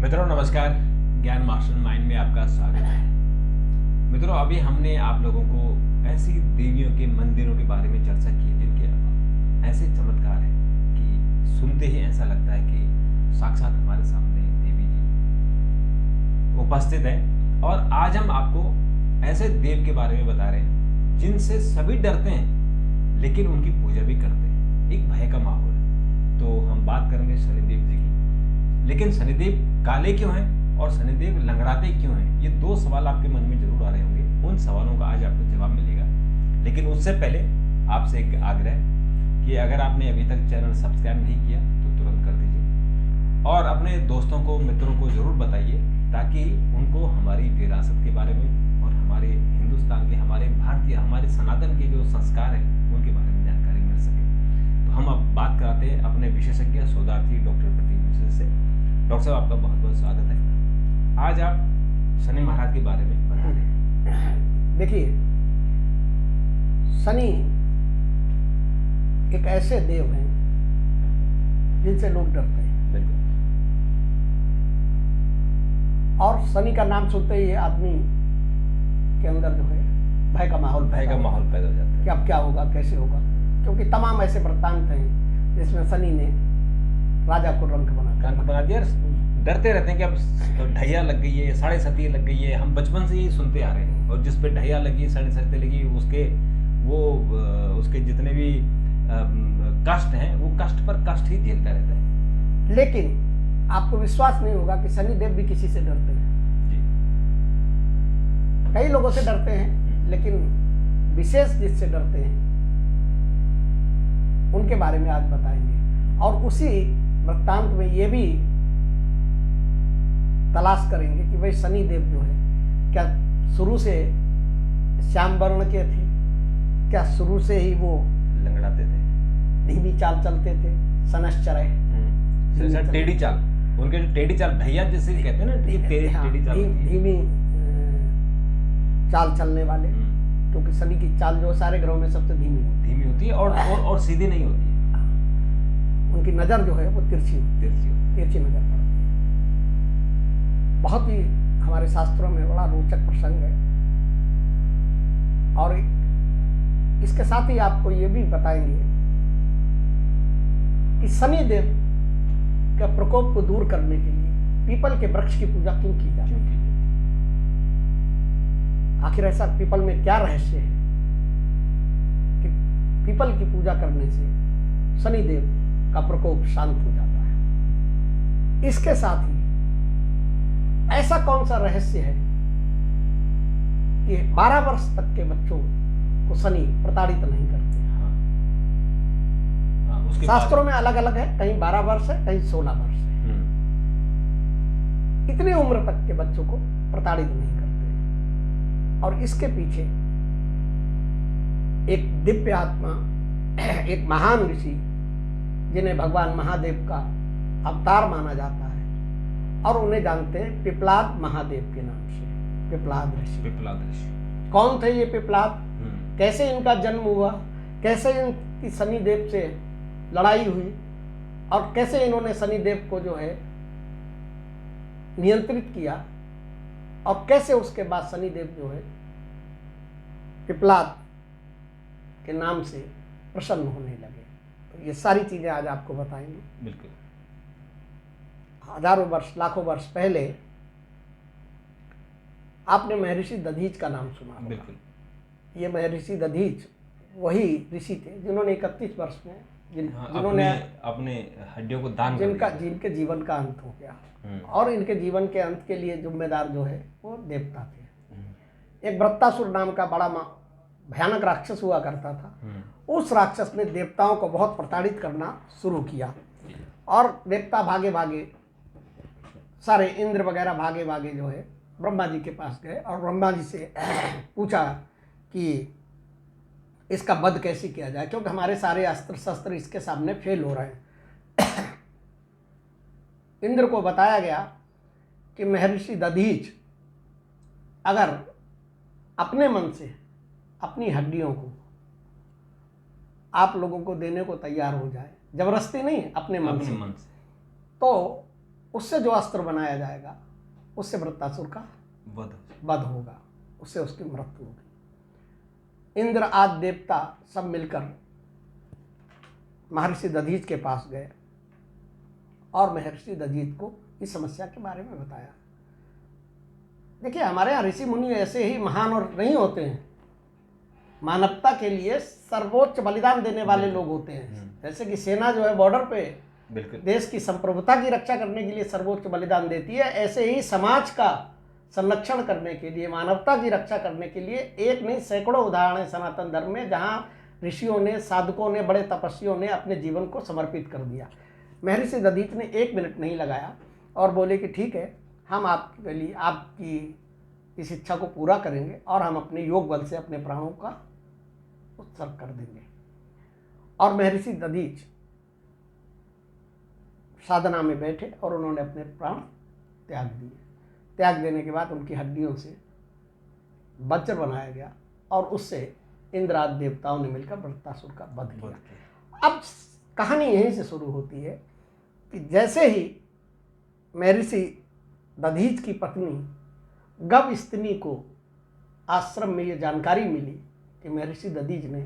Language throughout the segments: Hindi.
मित्रों नमस्कार। ज्ञान मास्टरमाइंड में आपका स्वागत है। मित्रों अभी हमने आप लोगों को ऐसी देवियों के मंदिरों के बारे में चर्चा की जिनके ऐसे चमत्कार हैं कि सुनते ही ऐसा लगता है कि साक्षात हमारे सामने देवी जी उपस्थित हैं। और आज हम आपको ऐसे देव के बारे में बता रहे हैं जिनसे सभी डरते हैं लेकिन उनकी पूजा भी करते हैं। एक भय का माहौल है। तो हम बात करेंगे शनिदेव जी की। लेकिन शनिदेव काले क्यों हैं और शनिदेव लंगड़ाते क्यों हैं, ये दो सवाल आपके मन में जरूर आ रहे होंगे। उन सवालों का आज आपको जवाब मिलेगा। लेकिन उससे पहले आपसे एक आग्रह कि अगर आपने अभी तक चैनल सब्सक्राइब नहीं किया तो तुरंत कर दीजिए और अपने दोस्तों को मित्रों को जरूर बताइए ताकि उनको हमारी विरासत के बारे में और हमारे हिंदुस्तान के, हमारे भारतीय, हमारे सनातन के जो संस्कार हैं उनके बारे में जानकारी मिल सके। तो हम अब बात कराते हैं अपने विशेषज्ञ शोधार्थी डॉक्टर प्रतीक मिश्र से। डॉक्टर साहब आपका बहुत बहुत स्वागत है। आज आप शनि महाराज के बारे में बता रहे हैं। देखिए, शनि एक ऐसे देव हैं जिनसे लोग डरते हैं। बिल्कुल। और शनि का नाम सुनते ही आदमी के अंदर जो है भय का माहौल पैदा हो जाता है कि अब क्या होगा, कैसे होगा। क्योंकि तमाम ऐसे वृत्तांत हैं जिसमें शनि ने राजा को रंक बना दिया। डरते रहते हैं कि अब ढैया लग गई है, साढ़े सती लग गई है। हम बचपन से ही सुनते आ रहे हैं। और जिस पे ढैया लगी, साढ़े सती लगी, उसके जितने भी कष्ट हैं वो कष्ट पर कष्ट ही झेलता रहता है। लेकिन आपको विश्वास नहीं होगा कि शनिदेव भी किसी से डरते हैं। जी। कई लोगों से डरते हैं, लेकिन विशेष जिससे डरते हैं उनके बारे में आज बताएंगे। और उसी वृत्तांत में ये भी तलाश करेंगे कि भाई शनिदेव जो है क्या शुरू से श्याम वर्ण के थे, क्या शुरू से ही वो लंगड़ाते थे, धीमी चाल चलते थे, सनश्चर्य टेढ़ी चाल। उनके जो टेढ़ी चाल ढैया जैसे कहते हैं ना, टेढ़ी चाल, धीमी चाल चलने वाले। क्योंकि शनि की चाल जो सारे ग्रहों में सबसे धीमी होती है और सीधी नहीं होती है। उनकी नजर जो है वो तिरछी नजर पड़ती है। बहुत ही हमारे शास्त्रों में बड़ा रोचक प्रसंग है। और इसके साथ ही आपको ये भी बताएंगे कि शनिदेव के प्रकोप को दूर करने के लिए पीपल के वृक्ष की पूजा क्यों की जाती है। आखिर ऐसा पीपल में क्या रहस्य है कि पीपल की पूजा करने से शनिदेव का प्रकोप शांत हो जाता है। इसके साथ ही ऐसा कौन सा रहस्य है कि 12 वर्ष तक के बच्चों को शनि प्रताड़ित नहीं करते। शास्त्रों में अलग अलग है, कहीं 12 वर्ष है, कहीं 16 वर्ष है। इतनी उम्र तक के बच्चों को प्रताड़ित नहीं करते। और इसके पीछे एक दिव्य आत्मा, एक महान ऋषि जिन्हें भगवान महादेव का अवतार माना जाता है और उन्हें जानते हैं पिपलाद महादेव के नाम से। पिपलाद ऋषि कौन थे ये पिपलाद? कैसे इनका जन्म हुआ, कैसे इनकी शनिदेव से लड़ाई हुई और कैसे इन्होंने शनिदेव को जो है नियंत्रित किया और कैसे उसके बाद शनिदेव जो है पिपलाद के नाम से प्रसन्न होने लगे। तो ये सारी चीजें आज आपको बताएंगे। बिल्कुल। हजारों वर्ष, लाखों वर्ष पहले आपने महर्षि दधीच का नाम सुना होगा। बिल्कुल। ये महर्षि दधीच वही ऋषि थे जिन्होंने 31 वर्ष में जिन्होंने अपने हड्डियों को दान जिनके जीवन का अंत हो गया। और इनके जीवन के अंत के लिए जिम्मेदार जो है वो देवता थे। एक वृत्तासुर नाम का बड़ा भयानक राक्षस हुआ करता था। उस राक्षस ने देवताओं को बहुत प्रताड़ित करना शुरू किया और देवता भागे भागे, सारे इंद्र वगैरह भागे भागे जो है ब्रह्मा जी के पास गए और ब्रह्मा जी से पूछा कि इसका वध कैसे किया जाए, क्योंकि हमारे सारे अस्त्र शस्त्र इसके सामने फेल हो रहे हैं। इंद्र को बताया गया कि महर्षि दधीच अगर अपने मन से अपनी हड्डियों को आप लोगों को देने को तैयार हो जाए, जबरदस्ती नहीं, अपने मन से, तो उससे जो अस्त्र बनाया जाएगा उससे वृत्तासुर का वध होगा, उससे उसकी मृत्यु होगी। इंद्र आदि देवता सब मिलकर महर्षि दधीच के पास गए और महर्षि दधीच को इस समस्या के बारे में बताया। देखिए, हमारे यहाँ ऋषि मुनि ऐसे ही महान और नहीं होते हैं, मानवता के लिए सर्वोच्च बलिदान देने वाले लोग होते हैं। जैसे कि सेना जो है बॉर्डर पे देश की संप्रभुता की रक्षा करने के लिए सर्वोच्च बलिदान देती है, ऐसे ही समाज का संरक्षण करने के लिए, मानवता की रक्षा करने के लिए एक नहीं सैकड़ों उदाहरण है सनातन धर्म में, जहाँ ऋषियों ने, साधकों ने, बड़े तपस्वियों ने अपने जीवन को समर्पित कर दिया। महर्षि दधीच ने 1 मिनट नहीं लगाया और बोले कि ठीक है, हम आपके लिए आपकी इस इच्छा को पूरा करेंगे और हम अपने योग बल से अपने प्राणों का उत्सर्ग कर देंगे। और महर्षि दधीच साधना में बैठे और उन्होंने अपने प्राण त्याग दिए। त्याग देने के बाद उनकी हड्डियों से वज्र बनाया गया और उससे इंद्र आदि देवताओं ने मिलकर वृत्तासुर का वध किया। अब कहानी यहीं से शुरू होती है कि जैसे ही महर्षि दधीच की पत्नी गवस्तिनी को आश्रम में ये जानकारी मिली कि महर्षि दधीच ने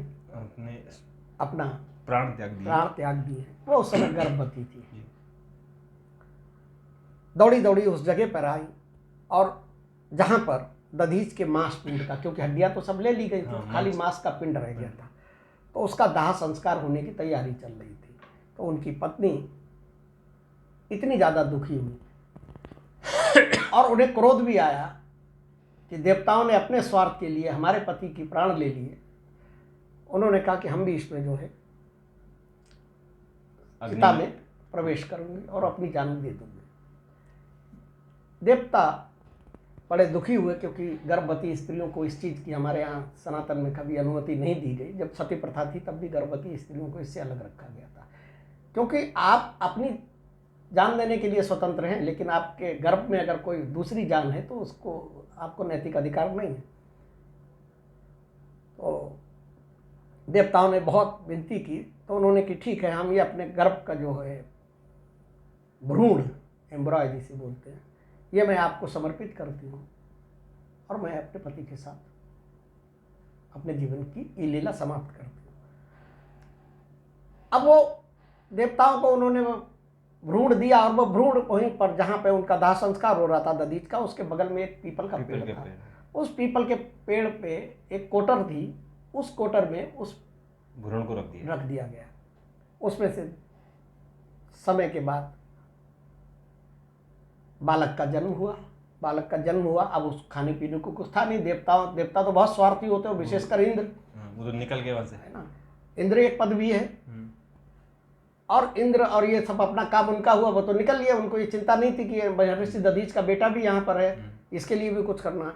अपना प्राण त्याग दिए, वो उस समय गर्भवती थी। दौड़ी दौड़ी उस जगह पर आई और जहाँ पर दधीच के मांस पिंड का, क्योंकि हड्डियाँ तो सब ले ली गई थी, खाली मांस का पिंड रह गया था, तो उसका दाह संस्कार होने की तैयारी चल रही थी। तो उनकी पत्नी इतनी ज़्यादा दुखी हुई और उन्हें क्रोध भी आया कि देवताओं ने अपने स्वार्थ के लिए हमारे पति की प्राण ले लिए। उन्होंने कहा कि हम भी इसमें जो है चिता में प्रवेश करूंगी और अपनी जान दे दूंगी। देवता बड़े दुखी हुए, क्योंकि गर्भवती स्त्रियों को इस चीज़ की हमारे यहाँ सनातन में कभी अनुमति नहीं दी गई। जब सती प्रथा थी तब भी गर्भवती स्त्रियों को इससे अलग रखा गया था, क्योंकि आप अपनी जान देने के लिए स्वतंत्र हैं, लेकिन आपके गर्भ में अगर कोई दूसरी जान है तो उसको आपको नैतिक अधिकार नहीं है। तो देवताओं ने बहुत विनती की तो उन्होंने कि ठीक है, हम ये अपने गर्भ का जो है भ्रूण, एम्ब्रॉय जिसे बोलते हैं, ये मैं आपको समर्पित करती हूँ और मैं अपने पति के साथ अपने जीवन की ये लीला समाप्त करती हूँ। अब वो देवताओं को उन्होंने भ्रूण दिया और वो भ्रूण वहीं पर जहाँ पे उनका दाह संस्कार हो रहा था दधीच का, उसके बगल में एक पीपल का पेड़ था। उस पीपल के पेड़ पे एक कोटर थी, उस कोटर में उस भ्रूण को रख दिया गया। उसमें से समय के बाद बालक का जन्म हुआ। अब उस खाने पीने को कुछ था नहीं। देवता तो बहुत स्वार्थी होते हैं, विशेषकर इंद्र, वो तो निकल गए वहां से, है ना। इंद्र एक पद भी है और इंद्र और ये सब अपना काम उनका हुआ, वो तो निकल गए। उनको ये चिंता नहीं थी कि महर्षि दधीच का बेटा भी यहाँ पर है, इसके लिए भी कुछ करना है।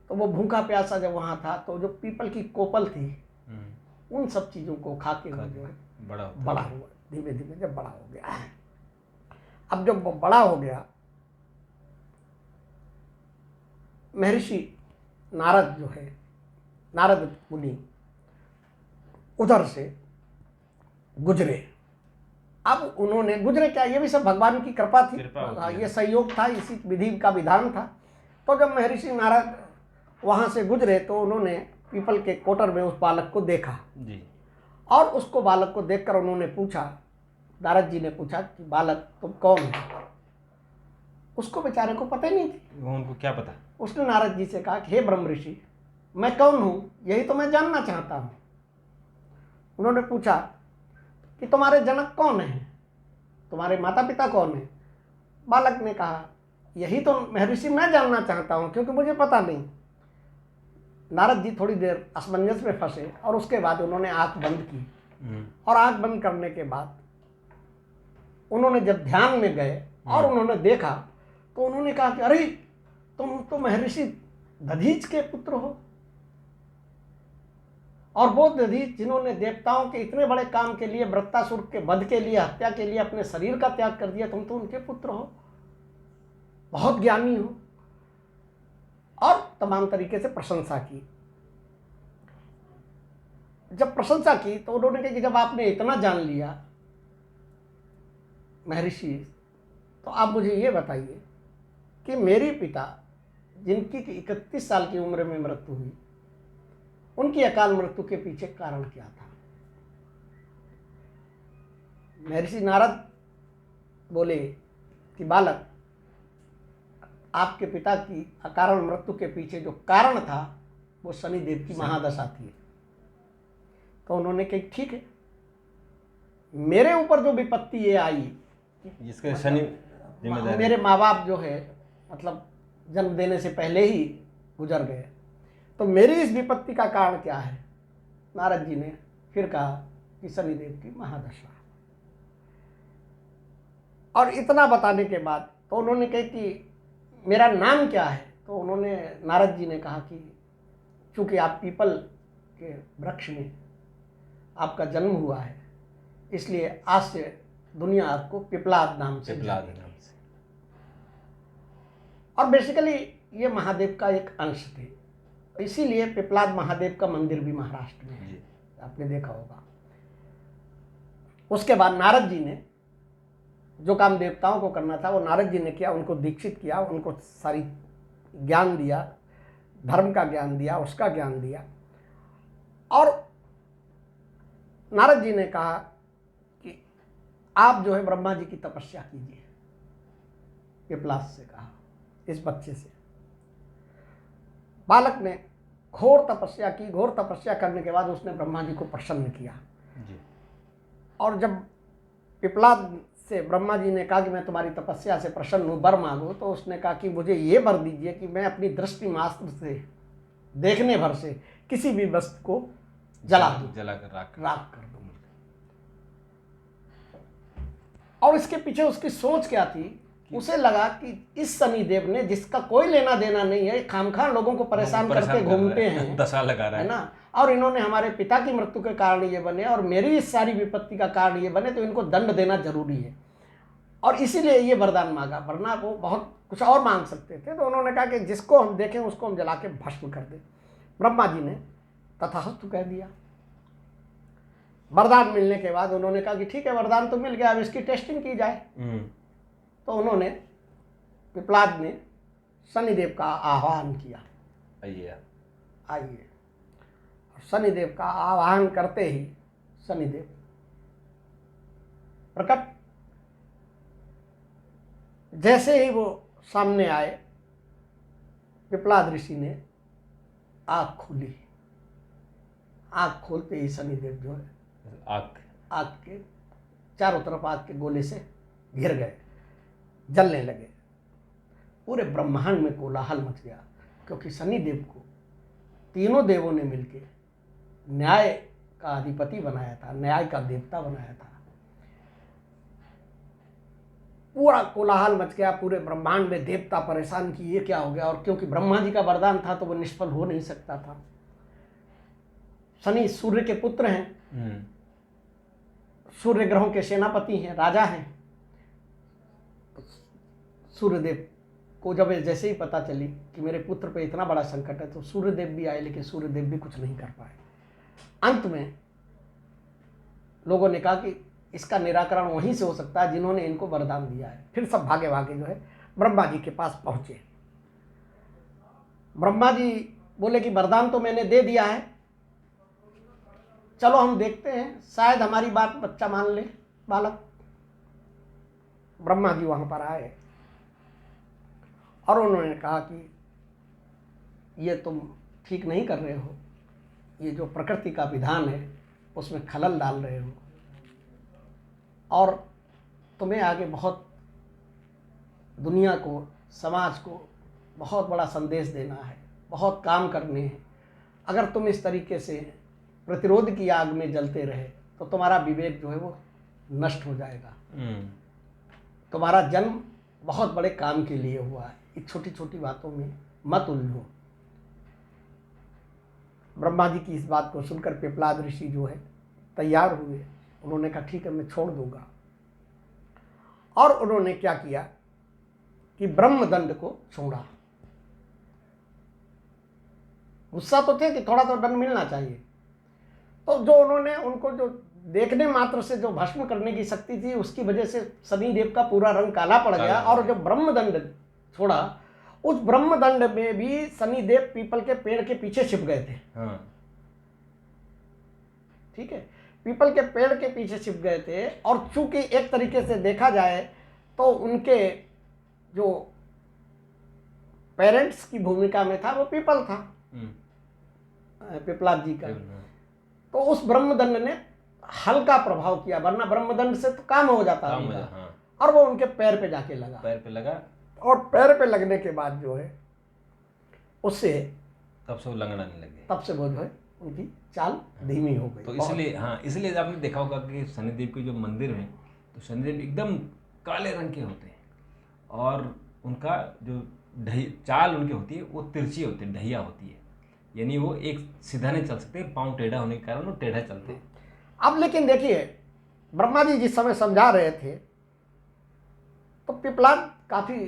तो वो भूखा प्यासा जब वहाँ था तो जो पीपल की कोपल थी उन सब चीज़ों को खा के वो जो है बड़ा हुआ। धीमे धीमे जब बड़ा हो गया, अब जब वो बड़ा हो गया, महर्षि नारद जो है, नारद मुनि उधर से गुजरे। अब उन्होंने गुजरे क्या, ये भी सब भगवान की कृपा थी, ये संयोग था, इसी विधि का विधान था। तो जब महर्षि नारद वहाँ से गुजरे तो उन्होंने पीपल के कोटर में उस बालक को देखा जी। और उसको बालक को देखकर उन्होंने पूछा, नारद जी ने पूछा कि बालक तुम कौन हो? उसको बेचारे को पता ही नहीं थी, उनको क्या पता। उसने नारद जी से कहा कि हे ब्रह्म ऋषि, मैं कौन हूँ यही तो मैं जानना चाहता हूँ। उन्होंने पूछा कि तुम्हारे जनक कौन है, तुम्हारे माता पिता कौन है? बालक ने कहा यही तो महर्षि मैं जानना चाहता हूँ, क्योंकि मुझे पता नहीं। नारद जी थोड़ी देर असमंजस में फंसे और उसके बाद उन्होंने आंख बंद की। और आंख बंद करने के बाद उन्होंने जब ध्यान में गए और उन्होंने देखा तो उन्होंने कहा कि अरे तुम तो महर्षि दधीच के पुत्र हो, और वो दधीच जिन्होंने देवताओं के इतने बड़े काम के लिए, वृत्तासुर के वध के लिए, हत्या के लिए अपने शरीर का त्याग कर दिया, तुम तो उनके पुत्र हो, बहुत ज्ञानी हो। और तमाम तरीके से प्रशंसा की। जब प्रशंसा की तो उन्होंने कहा कि जब आपने इतना जान लिया महर्षि तो आप मुझे ये बताइए कि मेरे पिता जिनकी 31 साल की उम्र में मृत्यु हुई, उनकी अकाल मृत्यु के पीछे कारण क्या था? महर्षि नारद बोले कि बालक, आपके पिता की अकारण मृत्यु के पीछे जो कारण था वो शनिदेव की महादशा थी। तो उन्होंने कही ठीक है, मेरे ऊपर जो विपत्ति ये आई, जिसके शनि जिम्मेदार, मेरे माँ बाप जो है मतलब जन्म देने से पहले ही गुजर गए, तो मेरी इस विपत्ति का कारण क्या है? नारद जी ने फिर कहा कि शनिदेव की महादशा। और इतना बताने के बाद तो उन्होंने कहा कि मेरा नाम क्या है? तो उन्होंने, नारद जी ने कहा कि चूंकि आप पीपल के वृक्ष में आपका जन्म हुआ है, इसलिए आज से दुनिया आपको पिपलाद नाम से जानेगी। और बेसिकली ये महादेव का एक अंश थे, इसीलिए पिपलाद महादेव का मंदिर भी महाराष्ट्र में है, आपने देखा होगा। उसके बाद नारद जी ने जो काम देवताओं को करना था वो नारद जी ने किया, उनको दीक्षित किया, उनको सारी ज्ञान दिया, धर्म का ज्ञान दिया, उसका ज्ञान दिया। और नारद जी ने कहा कि आप जो है ब्रह्मा जी की तपस्या कीजिए। पिपलास से कहा, इस बच्चे से। बालक ने घोर तपस्या की। घोर तपस्या करने के बाद उसने ब्रह्मा जी को प्रसन्न किया जी। और जब पिपलाद से ब्रह्मा जी ने कहा कि मैं तुम्हारी तपस्या से प्रसन्न हूँ, वर मांगो, तो उसने कहा कि मुझे ये वर दीजिए कि मैं अपनी दृष्टि मात्र से, देखने भर से किसी भी वस्तु को जलाकर राख कर दूं। और इसके पीछे उसकी सोच क्या थी? उसे लगा कि इस शनिदेव ने, जिसका कोई लेना देना नहीं है, खामखा लोगों को परेशान करके घूमते हैं, दशा लगा रहा है ना, और इन्होंने हमारे पिता की मृत्यु के कारण ये बने और मेरी इस सारी विपत्ति का कारण ये बने, तो इनको दंड देना जरूरी है। और इसीलिए ये वरदान मांगा, वरना वो बहुत कुछ और मांग सकते थे। तो उन्होंने कहा कि जिसको हम देखें उसको हम जला के भस्म कर दें। ब्रह्मा जी ने तथास्तु कह दिया। वरदान मिलने के बाद उन्होंने कहा कि ठीक है, वरदान तो मिल गया, अब इसकी टेस्टिंग की जाए। तो उन्होंने, पिपलाद ने शनिदेव का आह्वान किया, आइए। शनिदेव का आह्वान करते ही शनिदेव प्रकट। जैसे ही वो सामने आए, पिपलाद ऋषि ने आँख खोली। आँख खोलते ही शनिदेव जो है आग के चारों तरफ आग के गोले से घिर गए, जलने लगे। पूरे ब्रह्मांड में कोलाहल मच गया, क्योंकि शनिदेव को तीनों देवों ने मिलकर न्याय का अधिपति बनाया था, न्याय का देवता बनाया था। पूरा कोलाहल मच गया पूरे ब्रह्मांड में। देवता परेशान कि ये क्या हो गया, और क्योंकि ब्रह्मा जी का वरदान था तो वो निष्फल हो नहीं सकता था। शनि सूर्य के पुत्र हैं, सूर्य ग्रहों के सेनापति हैं, राजा हैं। सूर्यदेव को जब जैसे ही पता चली कि मेरे पुत्र पे इतना बड़ा संकट है, तो सूर्यदेव भी आए, लेकिन सूर्यदेव भी कुछ नहीं कर पाए। अंत में लोगों ने कहा कि इसका निराकरण वहीं से हो सकता है जिन्होंने इनको वरदान दिया है। फिर सब भागे भागे जो है ब्रह्मा जी के पास पहुंचे। ब्रह्मा जी बोले कि वरदान तो मैंने दे दिया है, चलो हम देखते हैं, शायद हमारी बात बच्चा मान ले, बालक। ब्रह्मा जी वहां पर आए और उन्होंने कहा कि ये तुम ठीक नहीं कर रहे हो, ये जो प्रकृति का विधान है उसमें खलल डाल रहे हो, और तुम्हें आगे बहुत दुनिया को, समाज को बहुत बड़ा संदेश देना है, बहुत काम करने हैं। अगर तुम इस तरीके से प्रतिरोध की आग में जलते रहे तो तुम्हारा विवेक जो है वो नष्ट हो जाएगा। तुम्हारा जन्म बहुत बड़े काम के लिए हुआ है, इन छोटी छोटी बातों में मत उलझो। ब्रह्मा जी की इस बात को सुनकर पिपलाद ऋषि जो है तैयार हुए। उन्होंने कहा ठीक है, मैं छोड़ दूंगा। और उन्होंने क्या किया कि ब्रह्मदंड को छोड़ा। गुस्सा तो थे कि थोड़ा तो दंड मिलना चाहिए, तो जो उन्होंने उनको जो देखने मात्र से जो भस्म करने की शक्ति थी, उसकी वजह से शनिदेव का पूरा रंग काला पड़ गया। और जो ब्रह्मदंड छोड़ा, उस ब्रह्मदंड में भी शनिदेव पीपल के पेड़ के पीछे छिप गए थे। हाँ। ठीक है, पीपल के पेड़ के पीछे छिप गए थे। और चूंकि एक तरीके से देखा जाए तो उनके जो पेरेंट्स की भूमिका में था वो पीपल था, पिपलाद जी का। तो उस ब्रह्मदंड ने हल्का प्रभाव किया, वरना ब्रह्मदंड से तो काम हो जाता है। हाँ। और वो उनके पैर पे जाके लगा, पैर पे लगा, और पैर पे लगने के बाद जो है उससे तब से वो लंगड़ाने लगे, तब से वो जो है उनकी चाल धीमी हो गई। तो इसलिए हाँ, इसलिए आपने देखा होगा कि शनिदेव के जो मंदिर हैं, तो शनिदेव एकदम काले रंग के होते हैं, और उनका जो चाल उनकी होती है वो तिरछी होती है, ढहिया होती है, यानी वो एक सीधा नहीं चल सकते, पाँव टेढ़ा होने के कारण वो टेढ़ा चलते हैं। अब लेकिन देखिए, ब्रह्मा जी जिस समय समझा रहे थे तो पिपलाद काफी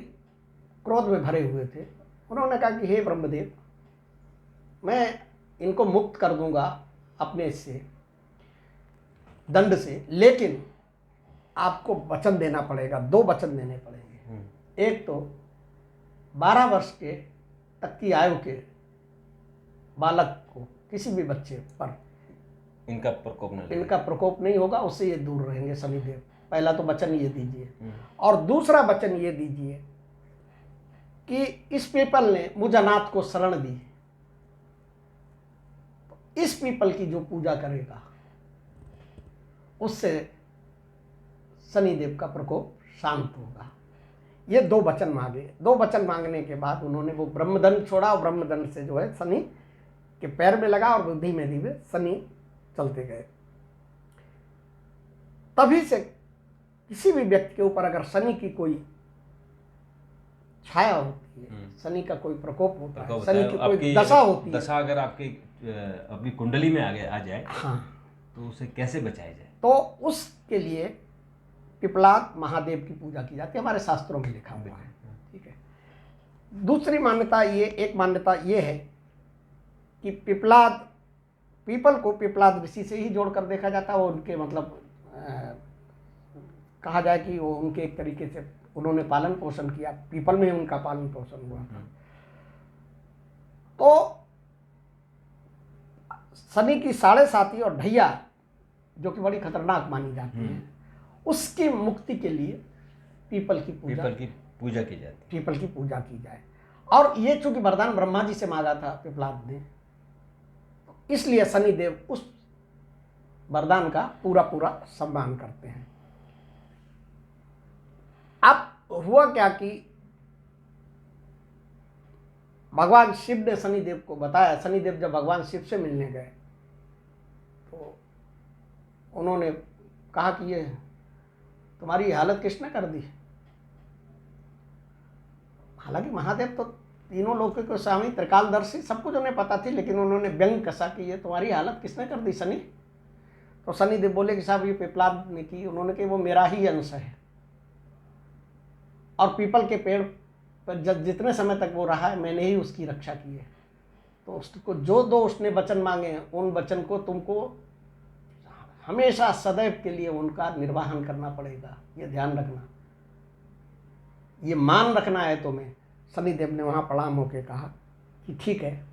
क्रोध में भरे हुए थे। उन्होंने कहा कि हे ब्रह्मदेव, मैं इनको मुक्त कर दूंगा अपने से दंड से, लेकिन आपको वचन देना पड़ेगा, 2 वचन देने पड़ेंगे। एक तो 12 वर्ष के तक की आयु के बालक को, किसी भी बच्चे पर इनका प्रकोप नहीं होगा, उससे ये दूर रहेंगे शनिदेव। पहला तो वचन ये दीजिए, और दूसरा वचन ये दीजिए कि इस पीपल ने मुझनाथ को शरण दी, तो इस पीपल की जो पूजा करेगा उससे शनिदेव का प्रकोप शांत होगा। ये 2 वचन मांगे। 2 वचन मांगने के बाद उन्होंने वो ब्रह्मदंड छोड़ा, और ब्रह्मदंड से जो है शनि के पैर में लगा, और धीमे धीमे शनि चलते गए। तभी से किसी भी व्यक्ति के ऊपर अगर शनि की कोई छाया होती है, शनि का कोई प्रकोप होता है, शनि की कोई दशा होती है, दशा अगर आपकी कुंडली में आ जाए, हाँ, तो उसे कैसे बचाया जाए? तो उसके लिए पिपलाद महादेव की पूजा की जाती है, हमारे शास्त्रों में लिखा हुआ है। ठीक है। दूसरी मान्यता एक मान्यता ये है कि पीपल को पिपलाद ऋषि से ही जोड़कर देखा जाता है। वो उनके मतलब कहा जाए कि वो उनके एक तरीके से उन्होंने पालन पोषण किया, पीपल में ही उनका पालन पोषण हुआ था। तो शनि की 7.5 और ढैया, जो कि बड़ी खतरनाक मानी जाती है, उसकी मुक्ति के लिए पीपल की पूजा की जाती, पीपल की पूजा की जाए। और ये चूंकि वरदान ब्रह्मा जी से मांगा था पिपलाद ने, इसलिए शनिदेव उस वरदान का पूरा सम्मान करते हैं। अब हुआ क्या कि भगवान शिव ने शनिदेव को बताया। शनिदेव जब भगवान शिव से मिलने गए तो उन्होंने कहा कि ये तुम्हारी हालत किसने कर दी। हालांकि महादेव तो तीनों लोगों के स्वामी, त्रिकालदर्शी, सब कुछ उन्हें पता थी, लेकिन उन्होंने व्यंग कसा कि ये तुम्हारी हालत किसने कर दी शनि। तो शनिदेव बोले कि साहब ये पिपलाद ने की। उन्होंने कहा वो मेरा ही अंश है, और पीपल के पेड़ पर जितने समय तक वो रहा है मैंने ही उसकी रक्षा की है। तो उसको जो 2 उसने वचन मांगे, उन वचन को तुमको हमेशा सदैव के लिए उनका निर्वाहन करना पड़ेगा, ये ध्यान रखना, ये मान रखना है तुम्हें। शनिदेव ने वहाँ प्रणाम होकर कहा कि ठीक है।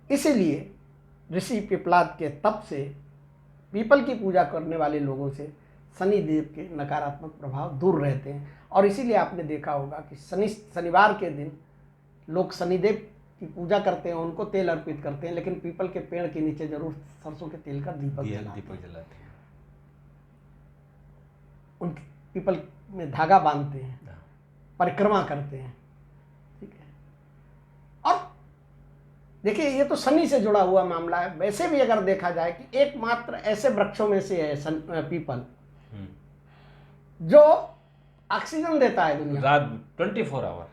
इसीलिए ऋषि पिपलाद के तप से पीपल की पूजा करने वाले लोगों से शनिदेव के नकारात्मक प्रभाव दूर रहते हैं। और इसीलिए आपने देखा होगा कि शनिवार के दिन लोग शनिदेव की पूजा करते हैं, उनको तेल अर्पित करते हैं, लेकिन पीपल के पेड़ के नीचे जरूर सरसों के तेल का दीपक जलाते हैं। उन पीपल में धागा बांधते हैं, परिक्रमा करते हैं। ठीक है। और देखिए, ये तो शनि से जुड़ा हुआ मामला है। वैसे भी अगर देखा जाए कि एकमात्र ऐसे वृक्षों में से है पीपल जो ऑक्सीजन देता है दुनिया, रात 24 आवर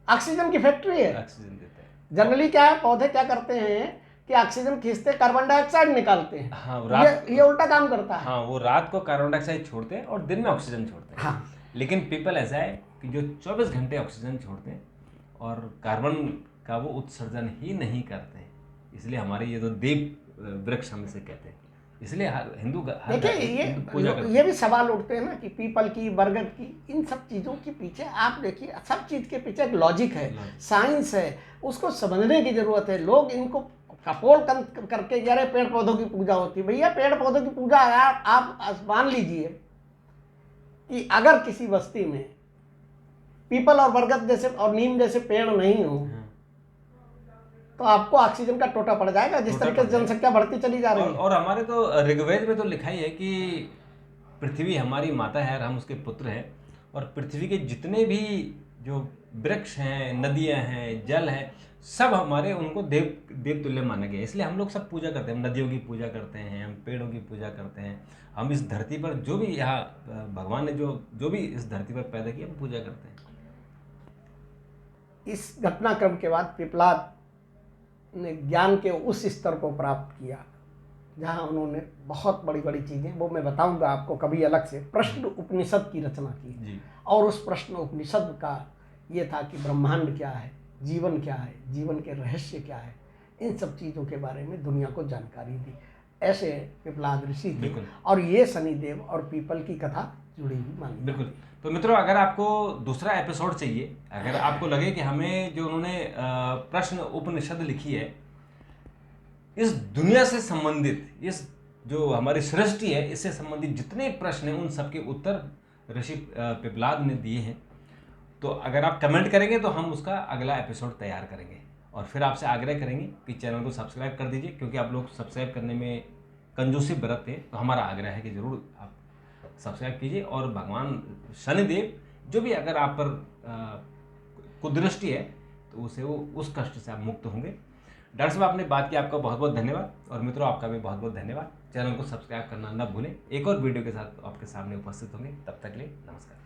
ऑक्सीजन की फैक्ट्री है। ऑक्सीजन देता है। जनरली क्या है, पौधे क्या करते हैं कि ऑक्सीजन खींचते, कार्बन डाइऑक्साइड निकालते हैं। हाँ, ये उल्टा काम करता है। हाँ, वो रात को कार्बन डाइऑक्साइड छोड़ते हैं और दिन में ऑक्सीजन छोड़ते हैं। हाँ। लेकिन पीपल ऐसा है कि जो 24 घंटे ऑक्सीजन छोड़ते हैं और कार्बन का वो उत्सर्जन ही नहीं करते हैं। इसलिए हमारे ये तो देव वृक्ष हम इसे कहते हैं। इसलिए हर हिंदू हर देखिए हिंदू पूजा करते ये भी सवाल उठते हैं ना कि पीपल की, बरगद की, इन सब चीज़ों के पीछे आप देखिए, सब चीज़ के पीछे एक लॉजिक है, साइंस है, उसको समझने की ज़रूरत है। लोग इनको कपोल करके यार पेड़ पौधों की पूजा होती है। भैया पेड़ पौधों की पूजा आप मान लीजिए कि अगर किसी बस्ती में पीपल और बरगद जैसे और नीम जैसे पेड़ नहीं हो तो आपको ऑक्सीजन का टोटा पड़ जाएगा, जिस तरीके से जनसंख्या बढ़ती चली जा रही है। और हमारे तो ऋग्वेद में तो लिखा ही है कि पृथ्वी हमारी माता है और हम उसके पुत्र हैं, और पृथ्वी के जितने भी जो वृक्ष हैं, नदियां हैं, जल है, सब हमारे, उनको देव तुल्य माना गया है। इसलिए हम लोग सब पूजा करते हैं, हम नदियों की पूजा करते हैं, हम पेड़ों की पूजा करते हैं, हम इस धरती पर जो भी यहाँ भगवान ने जो भी इस धरती पर पैदा किया, हम पूजा करते हैं। इस घटनाक्रम के बाद पिपलाद ने ज्ञान के उस स्तर को प्राप्त किया जहाँ उन्होंने बहुत बड़ी बड़ी चीज़ें, वो मैं बताऊंगा आपको कभी अलग से, प्रश्न उपनिषद की रचना की जी। और उस प्रश्न उपनिषद का ये था कि ब्रह्मांड क्या है, जीवन क्या है, जीवन के रहस्य क्या है, इन सब चीज़ों के बारे में दुनिया को जानकारी दी। ऐसे पिपलाद ऋषि थे और ये शनिदेव और पीपल की कथा जुड़ी हुई मानी। बिल्कुल। तो मित्रों, अगर आपको दूसरा एपिसोड चाहिए, अगर आपको लगे कि हमें जो उन्होंने प्रश्न उपनिषद लिखी है, इस दुनिया से संबंधित, इस जो हमारी सृष्टि है, इससे संबंधित जितने प्रश्न हैं, उन सबके उत्तर ऋषि पिपलाद ने दिए हैं, तो अगर आप कमेंट करेंगे तो हम उसका अगला एपिसोड तैयार करेंगे। और फिर आपसे आग्रह करेंगे कि चैनल को सब्सक्राइब कर दीजिए, क्योंकि आप लोग सब्सक्राइब करने में कंजूसी बरतते हैं, तो हमारा आग्रह है कि ज़रूर आप सब्सक्राइब कीजिए। और भगवान शनिदेव जो भी अगर आप पर कुदृष्टि है, तो उसे वो उस कष्ट से आप मुक्त होंगे। डॉक्टर साहब, आपने बात की, आपका बहुत बहुत धन्यवाद। और मित्रों, आपका भी बहुत बहुत धन्यवाद। चैनल को सब्सक्राइब करना न भूलें। एक और वीडियो के साथ आपके सामने उपस्थित होंगे, तब तक के लिए नमस्कार।